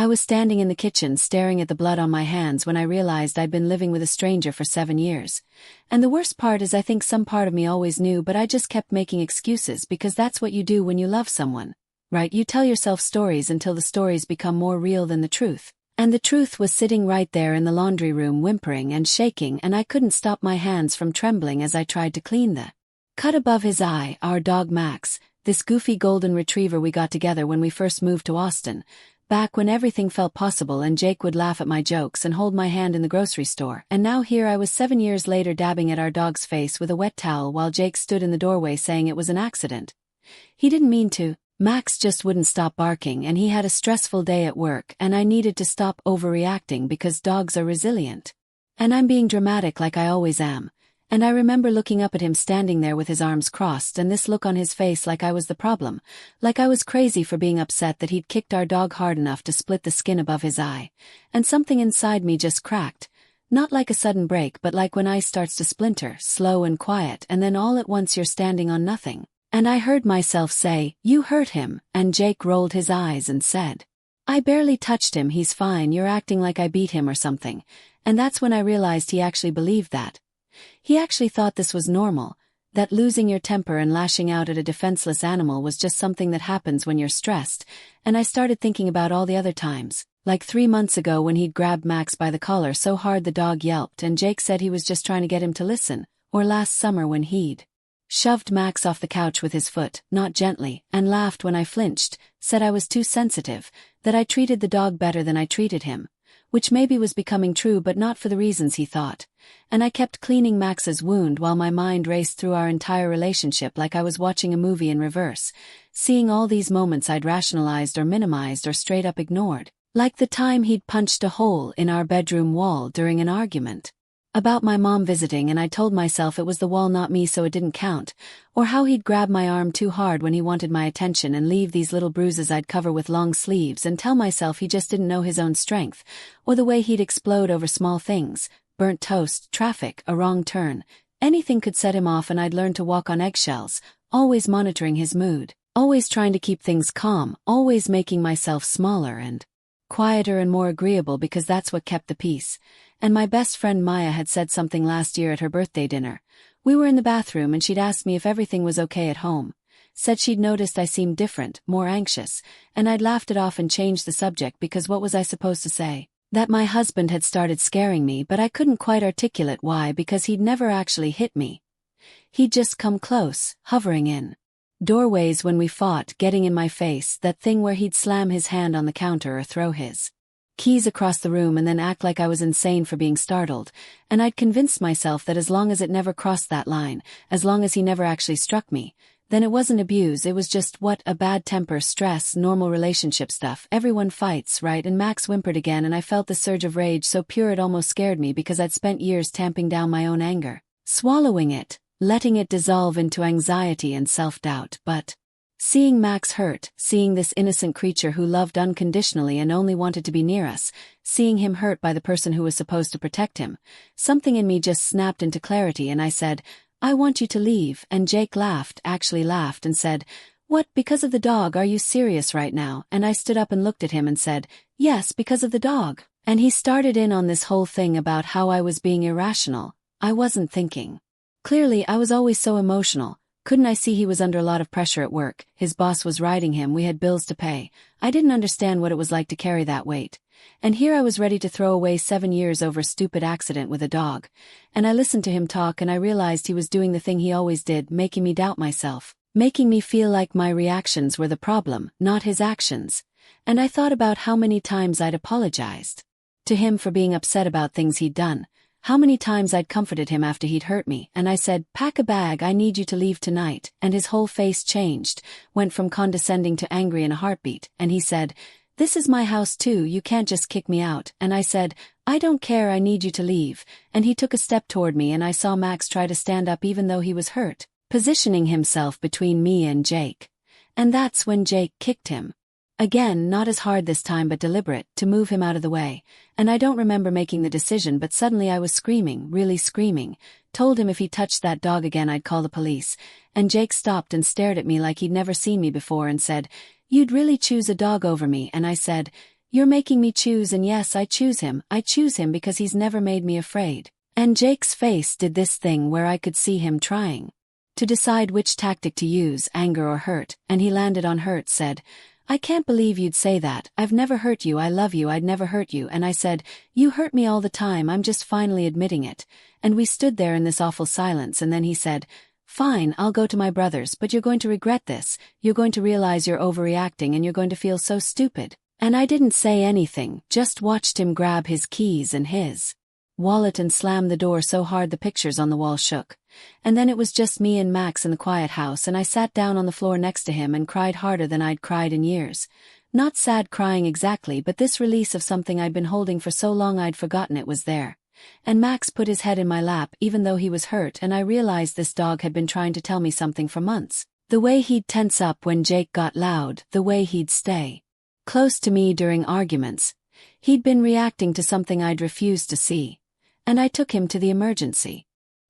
I was standing in the kitchen staring at the blood on my hands when I realized I'd been living with a stranger for 7 years. And the worst part is I think some part of me always knew, but I just kept making excuses because that's what you do when you love someone. Right? You tell yourself stories until the stories become more real than the truth. And the truth was sitting right there in the laundry room whimpering and shaking, and I couldn't stop my hands from trembling as I tried to clean the cut above his eye. Our dog Max, this goofy golden retriever we got together when we first moved to Austin, back when everything felt possible and Jake would laugh at my jokes and hold my hand in the grocery store. And now here I was 7 years later dabbing at our dog's face with a wet towel while Jake stood in the doorway saying it was an accident. He didn't mean to. Max just wouldn't stop barking, and he had a stressful day at work, and I needed to stop overreacting because dogs are resilient. And I'm being dramatic like I always am. And I remember looking up at him standing there with his arms crossed and this look on his face like I was the problem, like I was crazy for being upset that he'd kicked our dog hard enough to split the skin above his eye. And something inside me just cracked. Not like a sudden break, but like when ice starts to splinter, slow and quiet, and then all at once you're standing on nothing. And I heard myself say, "You hurt him," and Jake rolled his eyes and said, "I barely touched him, he's fine, you're acting like I beat him or something." And that's when I realized he actually believed that. He actually thought this was normal, that losing your temper and lashing out at a defenseless animal was just something that happens when you're stressed. And I started thinking about all the other times, like 3 months ago when he'd grabbed Max by the collar so hard the dog yelped and Jake said he was just trying to get him to listen, or last summer when he'd shoved Max off the couch with his foot, not gently, and laughed when I flinched, said I was too sensitive, that I treated the dog better than I treated him, which maybe was becoming true but not for the reasons he thought. And I kept cleaning Max's wound while my mind raced through our entire relationship like I was watching a movie in reverse, seeing all these moments I'd rationalized or minimized or straight up ignored, like the time he'd punched a hole in our bedroom wall during an argument about my mom visiting and I told myself it was the wall not me so it didn't count, or how he'd grab my arm too hard when he wanted my attention and leave these little bruises I'd cover with long sleeves and tell myself he just didn't know his own strength, or the way he'd explode over small things, burnt toast, traffic, a wrong turn, anything could set him off, and I'd learned to walk on eggshells, always monitoring his mood, always trying to keep things calm, always making myself smaller and quieter and more agreeable because that's what kept the peace. And my best friend Maya had said something last year at her birthday dinner. We were in the bathroom and she'd asked me if everything was okay at home. Said she'd noticed I seemed different, more anxious, and I'd laughed it off and changed the subject because what was I supposed to say? That my husband had started scaring me, but I couldn't quite articulate why because he'd never actually hit me. He'd just come close, hovering in doorways when we fought, getting in my face, that thing where he'd slam his hand on the counter or throw his keys across the room and then act like I was insane for being startled, and I'd convinced myself that as long as it never crossed that line, as long as he never actually struck me, then it wasn't abuse, it was just a bad temper, stress, normal relationship stuff. Everyone fights, right? And Max whimpered again and I felt the surge of rage so pure it almost scared me because I'd spent years tamping down my own anger, swallowing it, letting it dissolve into anxiety and self-doubt. But seeing Max hurt, seeing this innocent creature who loved unconditionally and only wanted to be near us, seeing him hurt by the person who was supposed to protect him, something in me just snapped into clarity and I said, "I want you to leave." And Jake laughed, actually laughed, and said, "What, because of the dog? Are you serious right now?" And I stood up and looked at him and said, "Yes, because of the dog." And he started in on this whole thing about how I was being irrational. I wasn't thinking. Clearly, I was always so emotional. Couldn't I see he was under a lot of pressure at work? His boss was riding him, we had bills to pay. I didn't understand what it was like to carry that weight. And here I was ready to throw away 7 years over a stupid accident with a dog. And I listened to him talk and I realized he was doing the thing he always did, making me doubt myself, making me feel like my reactions were the problem, not his actions. And I thought about how many times I'd apologized to him for being upset about things he'd done. How many times I'd comforted him after he'd hurt me, and I said, "Pack a bag, I need you to leave tonight," and his whole face changed, went from condescending to angry in a heartbeat, and he said, "This is my house too, you can't just kick me out," and I said, "I don't care, I need you to leave," and he took a step toward me and I saw Max try to stand up even though he was hurt, positioning himself between me and Jake. And that's when Jake kicked him. Again, not as hard this time but deliberate, to move him out of the way, and I don't remember making the decision but suddenly I was screaming, really screaming, told him if he touched that dog again I'd call the police, and Jake stopped and stared at me like he'd never seen me before and said, "You'd really choose a dog over me?" And I said, You're making me choose, and yes, I choose him. I choose him because he's never made me afraid. And Jake's face did this thing where I could see him trying to decide which tactic to use, anger or hurt, and he landed on hurt, said, I can't believe you'd say that. I've never hurt you. I love you. I'd never hurt you. And I said, you hurt me all the time. I'm just finally admitting it. And we stood there in this awful silence, and then he said, fine, I'll go to my brother's, but you're going to regret this. You're going to realize you're overreacting and you're going to feel so stupid. And I didn't say anything, just watched him grab his keys and his wallet and slam the door so hard the pictures on the wall shook. And then it was just me and Max in the quiet house, and I sat down on the floor next to him and cried harder than I'd cried in years. Not sad crying exactly, but this release of something I'd been holding for so long I'd forgotten it was there. And Max put his head in my lap even though he was hurt, and I realized this dog had been trying to tell me something for months. The way he'd tense up when Jake got loud, the way he'd stay close to me during arguments. He'd been reacting to something I'd refused to see. And I took him to the emergency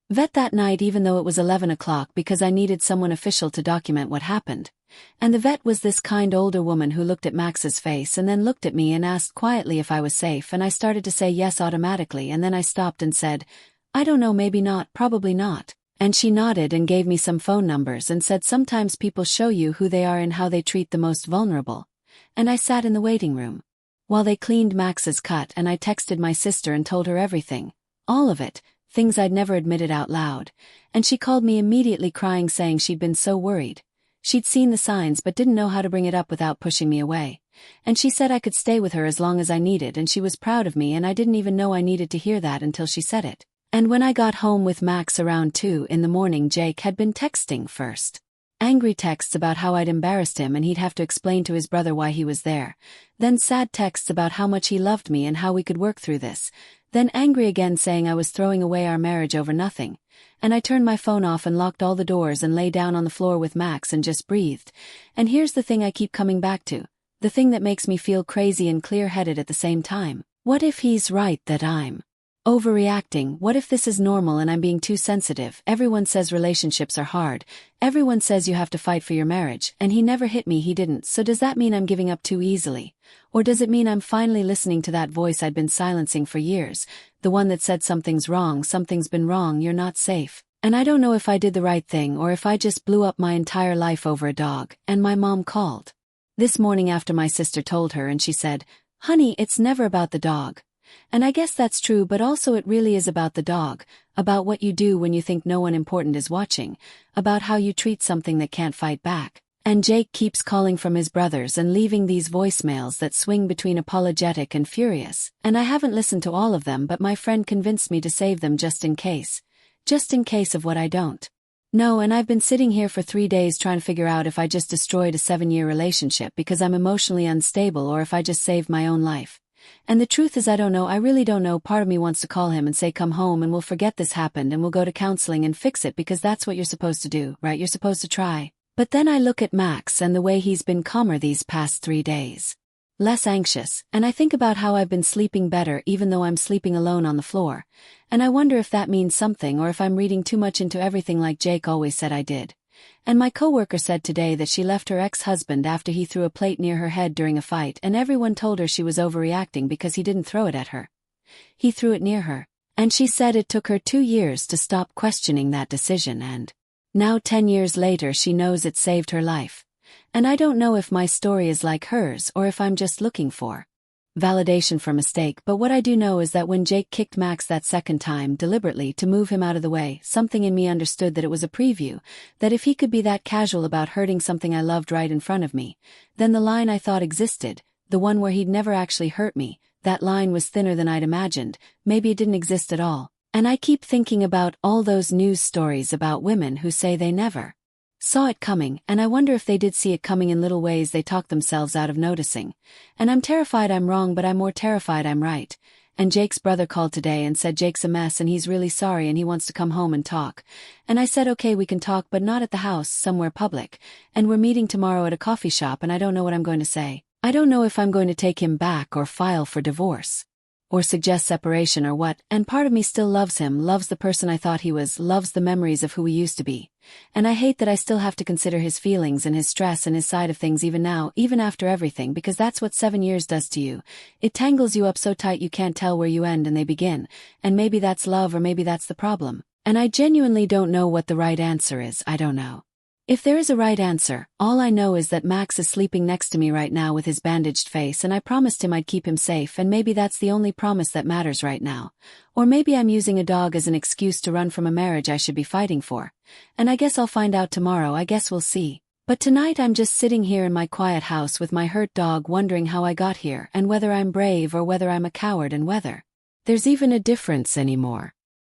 vet that night even though it was 11 o'clock because I needed someone official to document what happened. And the vet was this kind older woman who looked at Max's face and then looked at me and asked quietly if I was safe, and I started to say yes automatically, and then I stopped and said, I don't know, maybe not, probably not. And she nodded and gave me some phone numbers and said sometimes people show you who they are and how they treat the most vulnerable. And I sat in the waiting room while they cleaned Max's cut, and I texted my sister and told her everything. All of it, things I'd never admitted out loud. And she called me immediately crying, saying she'd been so worried. She'd seen the signs but didn't know how to bring it up without pushing me away. And she said I could stay with her as long as I needed, and she was proud of me, and I didn't even know I needed to hear that until she said it. And when I got home with Max around 2 in the morning, Jake had been texting first angry texts about how I'd embarrassed him and he'd have to explain to his brother why he was there. Then sad texts about how much he loved me and how we could work through this. Then angry again, saying I was throwing away our marriage over nothing. And I turned my phone off and locked all the doors and lay down on the floor with Max and just breathed. And here's the thing I keep coming back to. The thing that makes me feel crazy and clear-headed at the same time. What if he's right that I'm overreacting? What if this is normal and I'm being too sensitive? Everyone says relationships are hard. Everyone says you have to fight for your marriage, and he never hit me, he didn't. So does that mean I'm giving up too easily? Or does it mean I'm finally listening to that voice I'd been silencing for years? The one that said something's wrong, something's been wrong, you're not safe. And I don't know if I did the right thing or if I just blew up my entire life over a dog. And my mom called this morning after my sister told her, and she said, honey, it's never about the dog. And I guess that's true, but also it really is about the dog, about what you do when you think no one important is watching, about how you treat something that can't fight back. And Jake keeps calling from his brothers and leaving these voicemails that swing between apologetic and furious. And I haven't listened to all of them, but my friend convinced me to save them just in case. Just in case of what I don't know. And I've been sitting here for 3 days trying to figure out if I just destroyed a 7-year relationship because I'm emotionally unstable or if I just saved my own life. And the truth is I don't know, I really don't know. Part of me wants to call him and say come home and we'll forget this happened and we'll go to counseling and fix it because that's what you're supposed to do, right? You're supposed to try. But then I look at Max and the way he's been calmer these past 3 days. Less anxious, and I think about how I've been sleeping better even though I'm sleeping alone on the floor. And I wonder if that means something or if I'm reading too much into everything like Jake always said I did. And my coworker said today that she left her ex-husband after he threw a plate near her head during a fight, and everyone told her she was overreacting because he didn't throw it at her. He threw it near her. And she said it took her 2 years to stop questioning that decision, and now 10 years later she knows it saved her life. And I don't know if my story is like hers or if I'm just looking for validation for mistake, but what I do know is that when Jake kicked Max that second time deliberately to move him out of the way, something in me understood that it was a preview, that if he could be that casual about hurting something I loved right in front of me, then the line I thought existed, the one where he'd never actually hurt me, that line was thinner than I'd imagined. Maybe it didn't exist at all. And I keep thinking about all those news stories about women who say they never saw it coming, and I wonder if they did see it coming in little ways they talked themselves out of noticing. And I'm terrified I'm wrong, but I'm more terrified I'm right. And Jake's brother called today and said Jake's a mess and he's really sorry and he wants to come home and talk. And I said okay, we can talk, but not at the house, somewhere public. And we're meeting tomorrow at a coffee shop and I don't know what I'm going to say. I don't know if I'm going to take him back or file for divorce. or suggest separation or what, and part of me still loves him, loves the person I thought he was, loves the memories of who we used to be. And I hate that I still have to consider his feelings and his stress and his side of things even now, even after everything, because that's what 7 years does to you. It tangles you up so tight you can't tell where you end and they begin, and maybe that's love or maybe that's the problem. And I genuinely don't know what the right answer is, I don't know. If there is a right answer, all I know is that Max is sleeping next to me right now with his bandaged face, and I promised him I'd keep him safe, and maybe that's the only promise that matters right now. Or maybe I'm using a dog as an excuse to run from a marriage I should be fighting for. And I guess I'll find out tomorrow, I guess we'll see. But tonight I'm just sitting here in my quiet house with my hurt dog, wondering how I got here and whether I'm brave or whether I'm a coward and whether there's even a difference anymore.